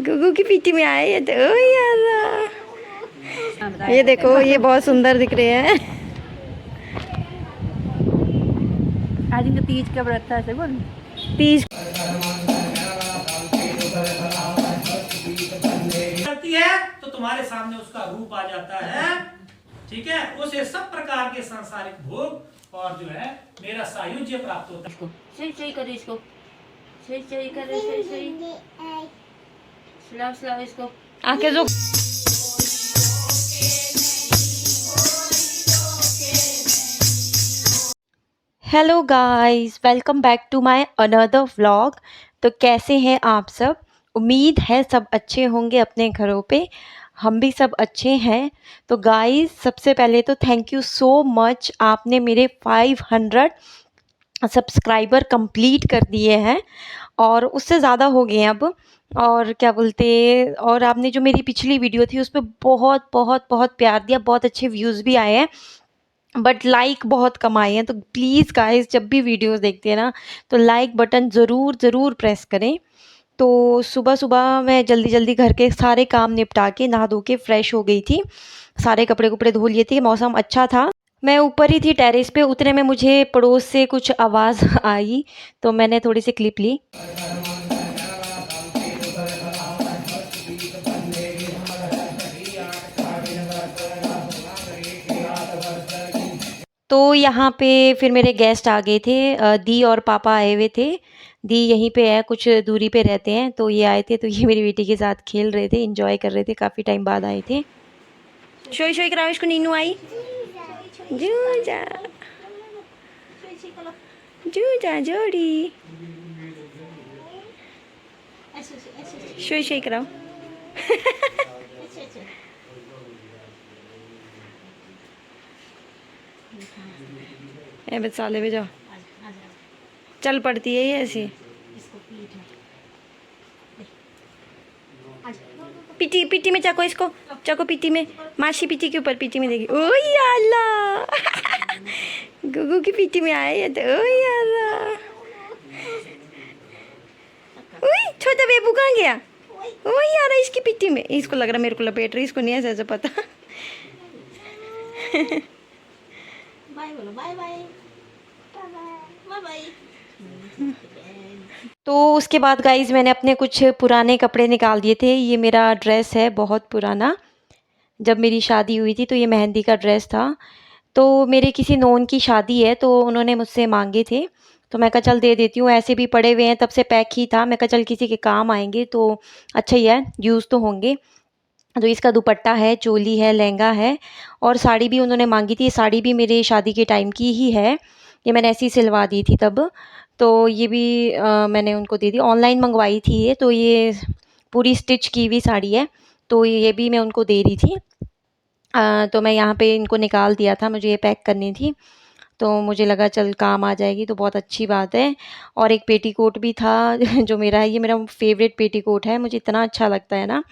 गुगू की पीठी में आए ये तो ओ यार, ये देखो ये बहुत सुंदर दिख रहे हैं। आज इनका तीज का व्रत था से बोल तीज करती है तो तुम्हारे सामने उसका रूप आ जाता है, ठीक है। उसे सब प्रकार के सांसारिक भोग और जो है मेरा सायुज्य प्राप्त होता है। सही सही करे इसको, सही सही करे, सही सही स्लो स्लो इसको आंखें जो hello guys, welcome back to my another vlog. तो कैसे हैं आप सब? उम्मीद है सब अच्छे होंगे अपने घरों पे। हम भी सब अच्छे हैं। तो गाइस सबसे पहले तो थैंक यू सो मच, आपने मेरे 500 सब्सक्राइबर कंप्लीट कर दिए हैं और उससे ज़्यादा हो गए हैं अब। और क्या बोलते, और आपने जो मेरी पिछली वीडियो थी उस पर बहुत बहुत बहुत प्यार दिया, बहुत अच्छे व्यूज़ भी आए हैं, बट लाइक बहुत कम आए हैं। तो प्लीज़ गाइस जब भी वीडियोस देखते हैं ना तो लाइक बटन ज़रूर ज़रूर प्रेस करें। तो सुबह सुबह मैं जल्दी जल्दी घर के सारे काम निपटा के नहा धो के फ्रेश हो गई थी, सारे कपड़े कुपड़े धो लिए थे, मौसम अच्छा था। मैं ऊपर ही थी टेरेस पे, उतने में मुझे पड़ोस से कुछ आवाज़ आई तो मैंने थोड़ी सी क्लिप ली। तो यहाँ पे फिर मेरे गेस्ट आ गए थे, दी और पापा आए हुए थे। दी यहीं पे है, कुछ दूरी पे रहते हैं, तो ये आए थे। तो ये मेरी बेटी के साथ खेल रहे थे, एंजॉय कर रहे थे, काफ़ी टाइम बाद आए थे। शोई शोई कराओ इसको, नीनू आई। जूजा जूजा जोड़ी, शोई शोई कराओ। ए बस साले में जाओ, चल पड़ती है ये ऐसी। पीटी पीटी में चाको इसको, चाको पीटी में, माशी पीटी के ऊपर, पीटी में देगी। ओ याल्ला गुगू की पीटी में आए ये तो ओ याल्ला। ओए छोटा बेबू कहाँ गया? ओ यार इसकी पीटी में, इसको लग रहा मेरे को लपेट रही, इसको नहीं ऐसे ऐसे पता। बाय बोलो, बाय बाय बाय बाय। तो उसके बाद गाइज मैंने अपने कुछ पुराने कपड़े निकाल दिए थे। ये मेरा ड्रेस है बहुत पुराना, जब मेरी शादी हुई थी तो ये मेहंदी का ड्रेस था। तो मेरे किसी नोन की शादी है तो उन्होंने मुझसे मांगे थे, तो मैं कहा चल दे देती हूँ, ऐसे भी पड़े हुए हैं, तब से पैक ही था। मैं कहा चल किसी के काम आएंगे तो अच्छा ही है, यूज़ तो होंगे। तो इसका दुपट्टा है, चोली है, लहंगा है और साड़ी भी उन्होंने मांगी थी। ये साड़ी भी मेरे शादी के टाइम की ही है, ये मैंने ऐसी सिलवा दी थी तब। तो ये भी मैंने उनको दे दी, ऑनलाइन मंगवाई थी ये। तो ये पूरी स्टिच की हुई साड़ी है, तो ये भी मैं उनको दे रही थी। तो मैं यहाँ पे इनको निकाल दिया था, मुझे ये पैक करनी थी, तो मुझे लगा चल काम आ जाएगी तो बहुत अच्छी बात है। और एक पेटीकोट भी था जो मेरा है, ये मेरा फेवरेट पेटीकोट है, मुझे इतना अच्छा लगता है ना।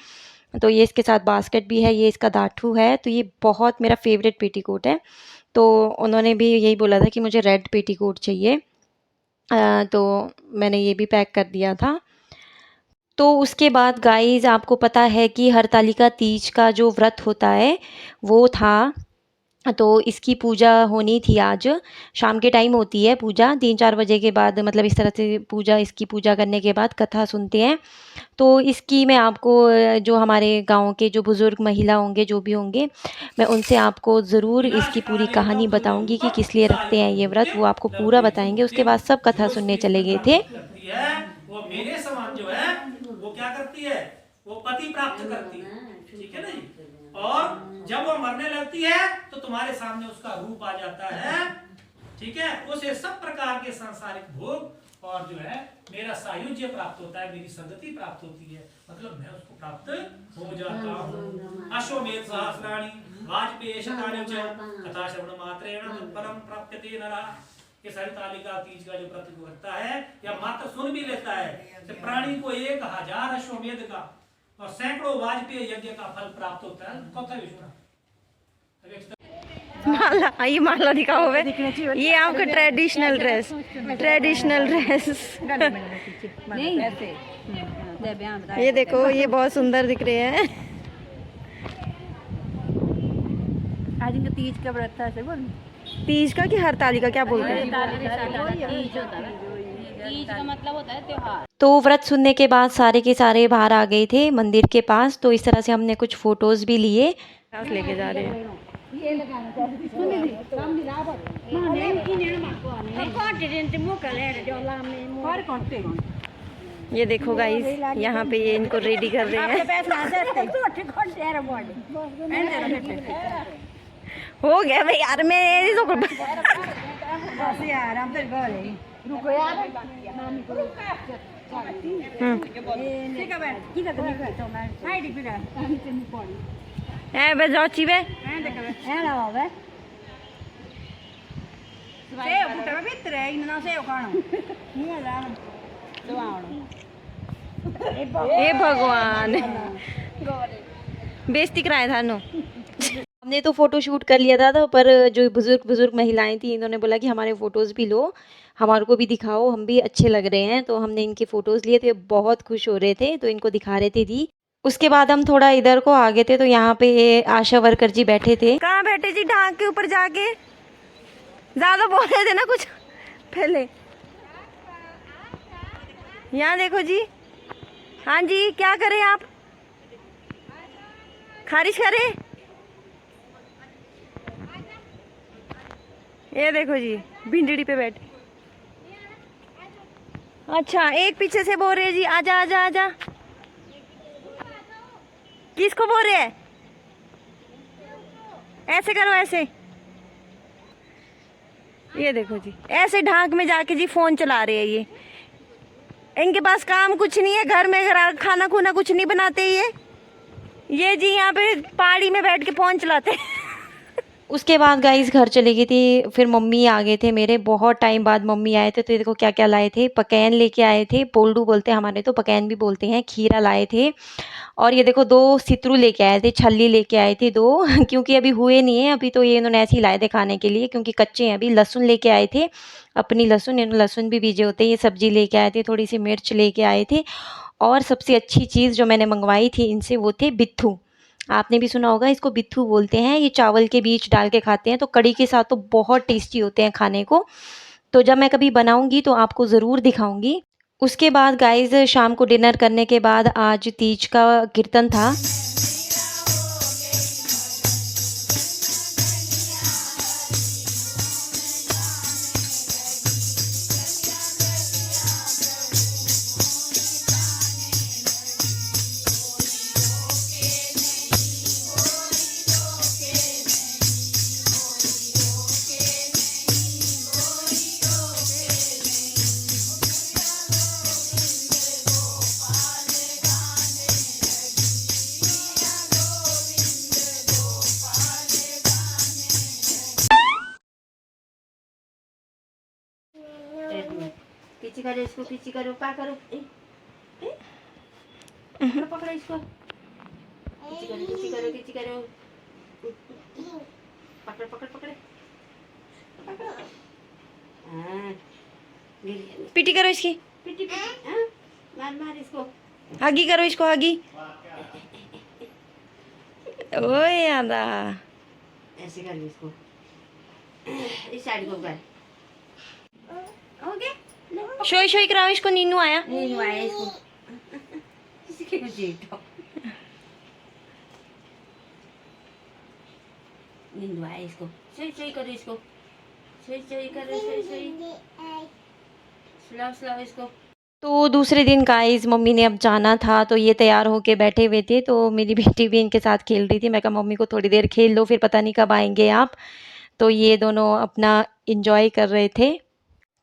तो ये इसके साथ बास्केट भी है, ये इसका दाठू है, तो ये बहुत मेरा फेवरेट पेटीकोट है। तो उन्होंने भी यही बोला था कि मुझे रेड पेटीकोट चाहिए, तो मैंने ये भी पैक कर दिया था। तो उसके बाद गाइज़ आपको पता है कि हरतालिका तीज का जो व्रत होता है वो था, तो इसकी पूजा होनी थी। आज शाम के टाइम होती है पूजा, 3-4 बजे के बाद, मतलब इस तरह से पूजा, इसकी पूजा करने के बाद कथा सुनते हैं। तो इसकी मैं आपको जो हमारे गांव के जो बुज़ुर्ग महिला होंगे, जो भी होंगे, मैं उनसे आपको ज़रूर इसकी पूरी कहानी बताऊंगी कि किस लिए रखते हैं ये व्रत, वो आपको पूरा बताएंगे। उसके बाद सब कथा सुनने चले गए थे। करती है वो मेरे समान जो है वो क्या करती है, वो पति प्राप्त करती है, ठीक है ना जी। और जब वो मरने लगती है तो तुम्हारे सामने उसका रूप आ जाता है, ठीक है। उसे सब प्रकार के सांसारिक भोग और जो है मेरा सायुज्य प्राप्त होता है, मेरी संगति प्राप्त होती है, मतलब मैं उसको प्राप्त हो जाता हूँ। अश्वमेध सहस्राणि वाजपेय शतानि च कथा श्रवण मात्रेण तत्परम प्राप्यते नरः। ये हरतालिका तीज का जो व्रत करता है या मात्र सुन भी लेता है तो प्राणी को 1000 अश्वमेध का और सैकड़ों वाजपेय यज्ञ का फल प्राप्त होता है। कथा विश्वास माला, ये माला दिखाओ वे, ये आपका ट्रेडिशनल ड्रेस, ट्रेडिशनल ड्रेस। ये देखो, ये बहुत सुंदर दिख रहे हैं। आज इनका तीज का व्रत था से बोल। तीज का कि हरताली का, क्या बोलते हैं? तीज का मतलब होता है त्योहार। तो व्रत सुनने के बाद सारे के सारे बाहर आ गए थे मंदिर के पास। तो इस तरह से हमने कुछ फोटोज भी लिए। लेके जा रहे हैं। ये देखो गाइस, यहाँ पे ये इनको रेडी कर रहे हैं। हो गया भाई यार, मैं तो जाची वे हे भगवान, बेइज्जती कराए थानू। हमने तो फ़ोटो शूट कर लिया था, पर जो बुज़ुर्ग महिलाएं थी, इन्होंने बोला कि हमारे फ़ोटोज़ भी लो, हमारे को भी दिखाओ, हम भी अच्छे लग रहे हैं। तो हमने इनके फ़ोटोज़ लिए थे, बहुत खुश हो रहे थे, तो इनको दिखा रहे थे दी। उसके बाद हम थोड़ा इधर को आगे थे, तो यहाँ पे आशा वर्कर जी बैठे थे। कहाँ बैठे जी? ढाक के ऊपर जाके। ज़्यादा बोल रहे थे ना कुछ पहले। यहाँ देखो जी। हाँ जी, क्या करें आप? खारिज करें? ये देखो जी, भिंडड़ी पे बैठ। अच्छा, एक पीछे से बोल रहे जी, आजा आजा आजा। किसको बोल रहे हैं? ऐसे करो, ऐसे। ये देखो जी, ऐसे ढाक में जाके जी फोन चला रहे हैं ये। इनके पास काम कुछ नहीं है, घर में खाना खुना कुछ नहीं बनाते ये जी यहाँ पे पहाड़ी में बैठ के फोन चलाते। उसके बाद गाइस घर चली गई थी। फिर मम्मी आ गए थे मेरे, बहुत टाइम बाद मम्मी आए थे। तो देखो क्या क्या लाए थे। पकैन लेके आए थे, पोल्डू बोलते हैं हमारे, तो पकैन भी बोलते हैं। खीरा लाए थे, और ये देखो 2 सितरू लेके आए थे, छल्ली लेके आए थे 2 क्योंकि अभी हुए नहीं है, अभी तो ये इन्होंने ऐसे ही लाए थे खाने के लिए, क्योंकि कच्चे हैं अभी। लहसुन लेके आए थे, अपनी लहसुन, इन्होंने लहसुन भी बीजे होते हैं। ये सब्जी लेके आए थे, थोड़ी सी मिर्च लेके आए थे। और सबसे अच्छी चीज़ जो मैंने मंगवाई थी इनसे, वो थे बित्थू। आपने भी सुना होगा, इसको बित्थू बोलते हैं। ये चावल के बीच डाल के खाते हैं, तो कड़ी के साथ तो बहुत टेस्टी होते हैं खाने को। तो जब मैं कभी बनाऊंगी तो आपको ज़रूर दिखाऊंगी। उसके बाद गाइस शाम को डिनर करने के बाद आज तीज का कीर्तन था। किची करो इसको, किची करो, पा करो। पकड़ो पकड़ो इसको। किची करो, किची करो, किची करो। पकड़ पकड़ पकड़। हाँ, पीटी करो इसकी, पिटी पिटी। हाँ, मार मार इसको। हगी करो इसको, हगी। ओए आदा, ऐसे कर इसको। इस साइड को कर। हो गया? शोई शोई कराओ इसको, नीनू आया। नहीं आया इसको। इसके जेठो। नींद आया इसको। सोई सोई करो इसको। सोई सोई करो, सोई सोई। सुलाओ सुलाओ इसको। तो दूसरे दिन गाइस मम्मी ने अब जाना था, तो ये तैयार होके बैठे हुए थे। तो मेरी बेटी भी इनके साथ खेल रही थी। मैं कहा मम्मी को थोड़ी देर खेल लो, फिर पता नहीं कब आएंगे आप। तो ये दोनों अपना एंजॉय कर रहे थे।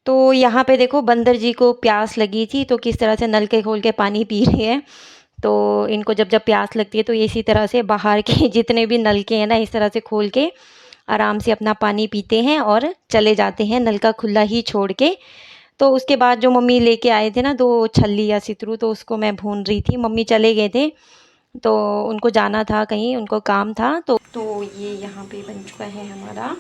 तो यहाँ पे देखो बंदर जी को प्यास लगी थी, तो किस तरह से नलके खोल के पानी पी रहे हैं। तो इनको जब जब प्यास लगती है तो इसी तरह से बाहर के जितने भी नलके हैं ना, इस तरह से खोल के आराम से अपना पानी पीते हैं और चले जाते हैं, नलका खुला ही छोड़ के। तो उसके बाद जो मम्मी लेके आए थे ना 2 छल्ली या सितरू, तो उसको मैं भून रही थी। मम्मी चले गए थे, तो उनको जाना था कहीं, उनको काम था। तो ये यहाँ पे बन चुका है हमारा।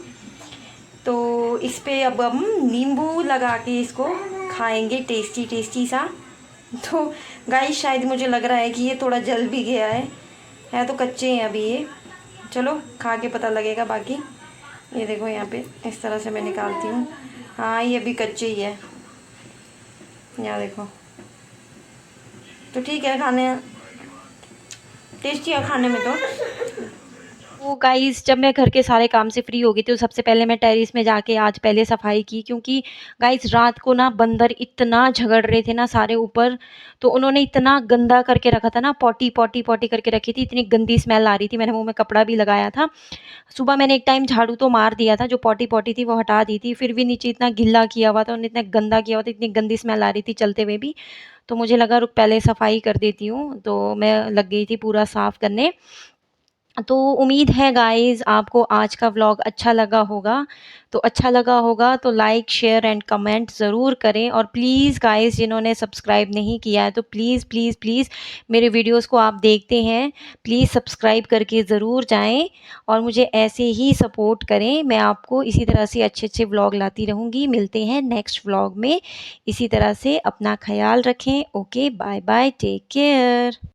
तो इस पे अब हम नींबू लगा के इसको खाएंगे, टेस्टी टेस्टी सा। तो गाइस शायद मुझे लग रहा है कि ये थोड़ा जल भी गया है तो कच्चे हैं अभी ये। चलो खा के पता लगेगा बाकी। ये देखो यहाँ पे इस तरह से मैं निकालती हूँ। हाँ ये अभी कच्चे ही है, यहाँ देखो। तो ठीक है, खाने टेस्टी है खाने में तो गाइस जब मैं घर के सारे काम से फ्री हो गई थी तो सबसे पहले मैं टेरेस में जाके आज पहले सफाई की, क्योंकि गाइस रात को ना बंदर इतना झगड़ रहे थे ना सारे ऊपर। तो उन्होंने इतना गंदा करके रखा था ना, पॉटी पॉटी पॉटी करके रखी थी, इतनी गंदी स्मेल आ रही थी। मैंने मुंह में कपड़ा भी लगाया था। सुबह मैंने एक टाइम झाड़ू तो मार दिया था, जो पॉटी पॉटी थी वो हटा दी थी, फिर भी नीचे इतना गिल्ला किया हुआ था, उन्होंने इतना गंदा किया हुआ था, इतनी गंदी स्मेल आ रही थी चलते हुए भी। तो मुझे लगा रुक पहले सफाई कर देती हूँ, तो मैं लग गई थी पूरा साफ करने। तो उम्मीद है गाइस आपको आज का व्लॉग अच्छा लगा होगा। तो अच्छा लगा होगा तो लाइक शेयर एंड कमेंट ज़रूर करें। और प्लीज़ गाइस जिन्होंने सब्सक्राइब नहीं किया है तो प्लीज़ प्लीज़ प्लीज़, मेरे वीडियोस को आप देखते हैं, प्लीज़ सब्सक्राइब करके ज़रूर जाएं और मुझे ऐसे ही सपोर्ट करें। मैं आपको इसी तरह से अच्छे अच्छे व्लॉग लाती रहूँगी। मिलते हैं नेक्स्ट व्लॉग में। इसी तरह से अपना ख्याल रखें। Okay, bye bye, take care.